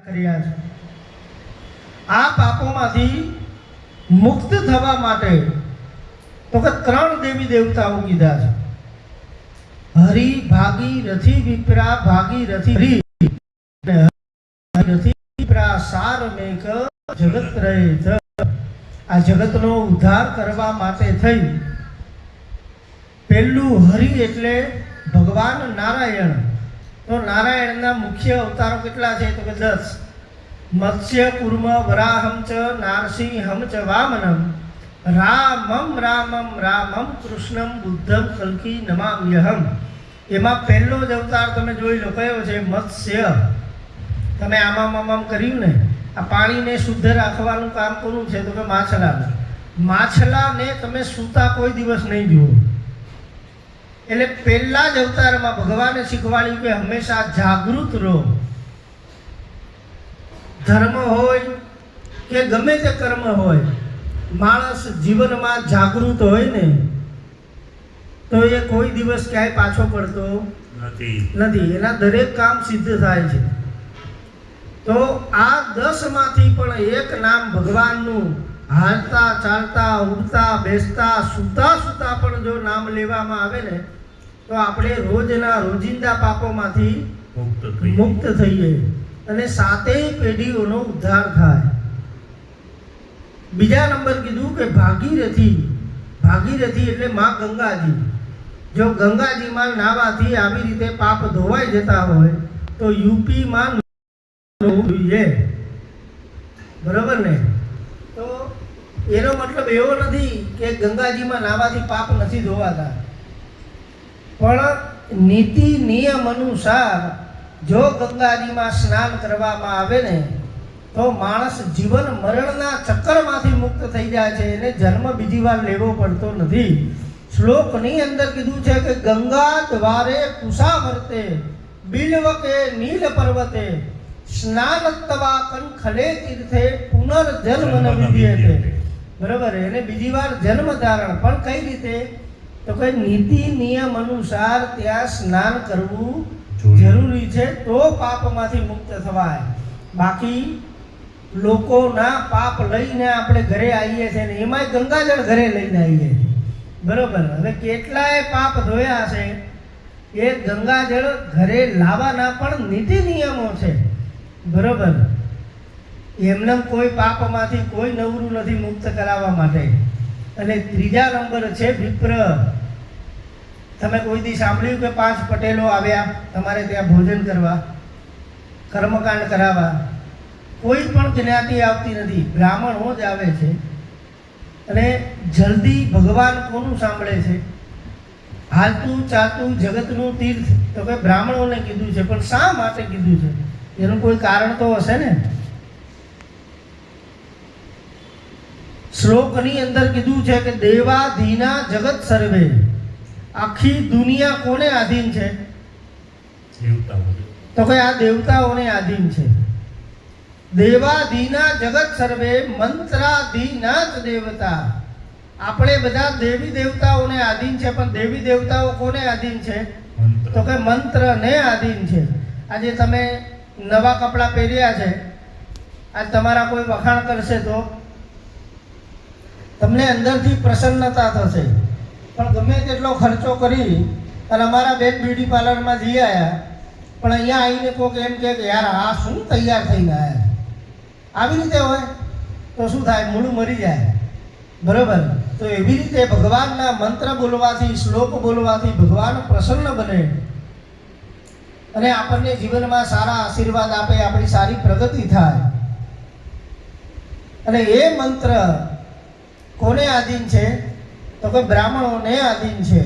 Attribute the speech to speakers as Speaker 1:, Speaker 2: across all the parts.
Speaker 1: કર્યા છે। આ પાપોમાંથી મુક્ત થવા માટે તો કે 3 દેવી દેવતાઓ કીધા છે। હરિ ભાગીરથી વિપ્રા ભાગીરથી હરિ ભાગીરથી વિપ્રા સાર મેક જગત રહે છે। આ જગતનો ઉદ્ધાર કરવા માટે થઈ પહેલું હરિ એટલે ભગવાન નારાયણ। તો નારાયણના મુખ્ય અવતારો કેટલા છે તો કે 10। મત્સ્ય કૂર્મ વરાહમ ચ નારસિંહમ ચ વામનમ રામમ રામમ રામમ કૃષ્ણમ બુદ્ધમ કલ્કી નમામ્યહમ। એમાં પહેલો જ અવતાર તમે જોઈ લો કયો છે મત્સ્ય। તમે આમામ કર્યું ને, આ પાણીને શુદ્ધ રાખવાનું કામ કોનું છે તો કે માછલાનું। માછલાને તમે સૂતા કોઈ દિવસ નહીં જુઓ। એટલે પહેલા જ અવતારમાં ભગવાને શીખવાડ્યું કે હંમેશા જાગૃત રહો। ધર્મ હોય કે ગમે તે કર્મ હોય, માણસ જીવનમાં જાગૃત હોય ને તો એ કોઈ દિવસ ક્યાંય પાછો પડતો નથી। એના દરેક કામ સિદ્ધ થાય છે। તો આ 10 માંથી પણ એક નામ ભગવાનનું હાલતા ચાલતા ઉડતા બેસતા સૂતા પણ જો નામ લેવામાં આવે ને તો આપણે રોજના રોજિંદા પાપોમાંથી મુક્ત થઈએ અને 7 પેઢીઓનો ઉદ્ધાર થાય। બીજા નંબર કીધું કે ભાગીરથી। ભાગીરથી એટલે માં ગંગાજી। જો ગંગાજીમાં નાવાથી આવી રીતે પાપ ધોવાઈ જતા હોય તો યુપીમાં જોઈએ, બરોબર ને? તો એનો મતલબ એવો નથી કે ગંગાજીમાં નાવાથી પાપ નથી ધોવાતા, પણ નીતિ નિયમ અનુસાર જો ગંગાજીમાં સ્નાન કરવામાં આવે ને તો માણસ જીવન મરણના ચક્કરમાંથી મુક્ત થઈ જાય છે। એને જન્મ બીજી વાર લેવો પડતો નથી। શ્લોકની અંદર કીધું છે કે ગંગા દ્વારે કુશાવર્તે બિલ્વકે નીલ પર્વતે સ્નાનત્વા કંખલે તીર્થે પુનર્જન્મ ન વિદ્યતે। બરાબર, એને બીજી વાર જન્મ ધારણ પણ કઈ રીતે તો કે નીતિ નિયમ અનુસાર ત્યાં સ્નાન કરવું જરૂરી છે તો પાપમાંથી મુક્ત થવાય। બાકી લોકોના પાપ લઈને આપણે ઘરે આવીએ છીએ ને એમાંય ગંગાજળ ઘરે લઈને આવીએ, બરોબર? હવે કેટલાય પાપ ધોયા છે, એ ગંગાજળ ઘરે લાવવાના પણ નીતિ નિયમો છે, બરોબર? એમને કોઈ પાપમાંથી કોઈ નવરું નથી મુક્ત કરાવવા માટે। અને ત્રીજા નંબર છે વિપ્ર। તમે કોઈ દી સાંભળ્યું કે 5 પટેલો આવ્યા તમારે ત્યાં ભોજન કરવા, કર્મકાંડ કરાવવા? કોઈ પણ જ્ઞાતિ આવતી નથી, બ્રાહ્મણો જ આવે છે। અને જલ્દી ભગવાન કોનું સાંભળે છે? હાલતું ચાલતું જગતનું તીર્થ તો કે બ્રાહ્મણોને કીધું છે, પણ શા માટે કીધું છે? એનું કોઈ કારણ તો હશે ને। શ્લોકની અંદર કીધું છે કે દેવાધીના જગત સર્વે। આખી દુનિયા કોને આધીન છે? તો કે આ દેવતાઓને આધીન છે। દેવાધીના જગત સર્વે મંત્રાધીના જ દેવતા। આપણે બધા દેવી દેવતાઓને આધીન છે, પણ દેવી દેવતાઓ કોને આધીન છે તો કે મંત્રને આધીન છે। આજે તમે નવા કપડાં પહેર્યા છે, આજ તમારા કોઈ વખાણ કરશે તો તમને અંદરથી પ્રસન્નતા થશે, પણ ગમે તેટલો ખર્ચો કરી અને અમારા બેન બ્યુટી પાર્લરમાં જઈ આવ્યા પણ અહીંયા આવીને કોઈક એમ કે યાર આ શું તૈયાર થઈને આવ્યા, આવી રીતે હોય તો શું થાય? મૂળું મરી જાય, બરોબર? તો એવી રીતે ભગવાનના મંત્ર બોલવાથી, શ્લોક બોલવાથી ભગવાન પ્રસન્ન બને અને આપણને જીવનમાં સારા આશીર્વાદ આપે, આપણી સારી પ્રગતિ થાય। અને એ મંત્ર કોને આધીન છે તો કે બ્રાહ્મણોને આધીન છે।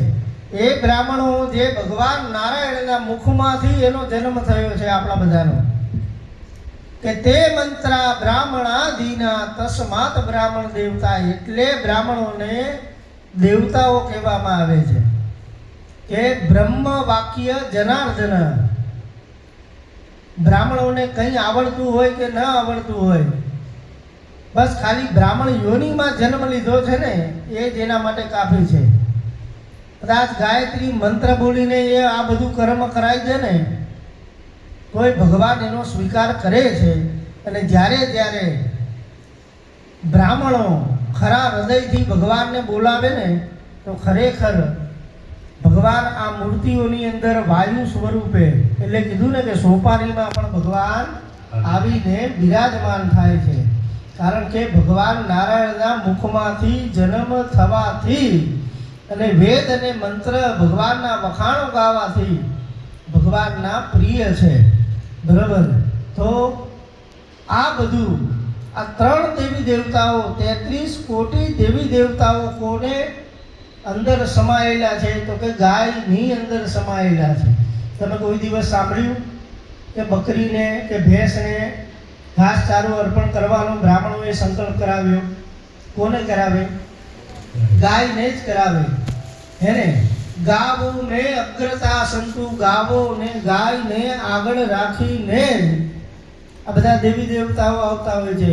Speaker 1: એ બ્રાહ્મણો જે ભગવાન નારાયણના મુખમાંથી એનો જન્મ થયો છે આપણા બધાનો, કે તે મંત્ર બ્રાહ્મણાધીના તસ્માત બ્રાહ્મણ દેવતા। એટલે બ્રાહ્મણોને દેવતાઓ કહેવામાં આવે છે કે બ્રહ્મ વાક્ય જનાર્દન। બ્રાહ્મણોને કંઈ આવડતું હોય કે ન આવડતું હોય, બસ ખાલી બ્રાહ્મણ યોનિમાં જન્મ લીધો છે ને એ જ એના માટે કાફી છે। કદાચ ગાયત્રી મંત્ર બોલીને એ આ બધું કર્મ કરાય છે ને તોય ભગવાન એનો સ્વીકાર કરે છે. અને જ્યારે બ્રાહ્મણો ખરા હૃદયથી ભગવાનને બોલાવે ને તો ખરેખર ભગવાન આ મૂર્તિઓની અંદર વાયુ સ્વરૂપે, એટલે કીધું ને કે સોપારીમાં પણ ભગવાન આવીને બિરાજમાન થાય છે. કારણ કે ભગવાન નારાયણના મુખમાંથી જન્મ થવાથી અને વેદ અને મંત્ર ભગવાનના વખાણો ગાવાથી ભગવાનના પ્રિય છે. બરાબર. તો આ બધું આ 3 દેવી દેવતાઓ 33 કોટી દેવી દેવતાઓ કોને અંદર સમાયેલા છે? તો કે ગાયની અંદર સમાયેલા છે. તમે કોઈ દિવસ સાંભળ્યું કે બકરીને કે ભેંસને ઘાસચારો અર્પણ કરવાનો બ્રાહ્મણોએ સંકલ્પ કરાવ્યો? કોને કરાવે? ગાયને જ કરાવે. હેને? ગાવોને અગ્રતા સંતુ, ગાવોને ગાયને આગળ રાખીને આ બધા દેવી દેવતાઓ આવતા હોય છે.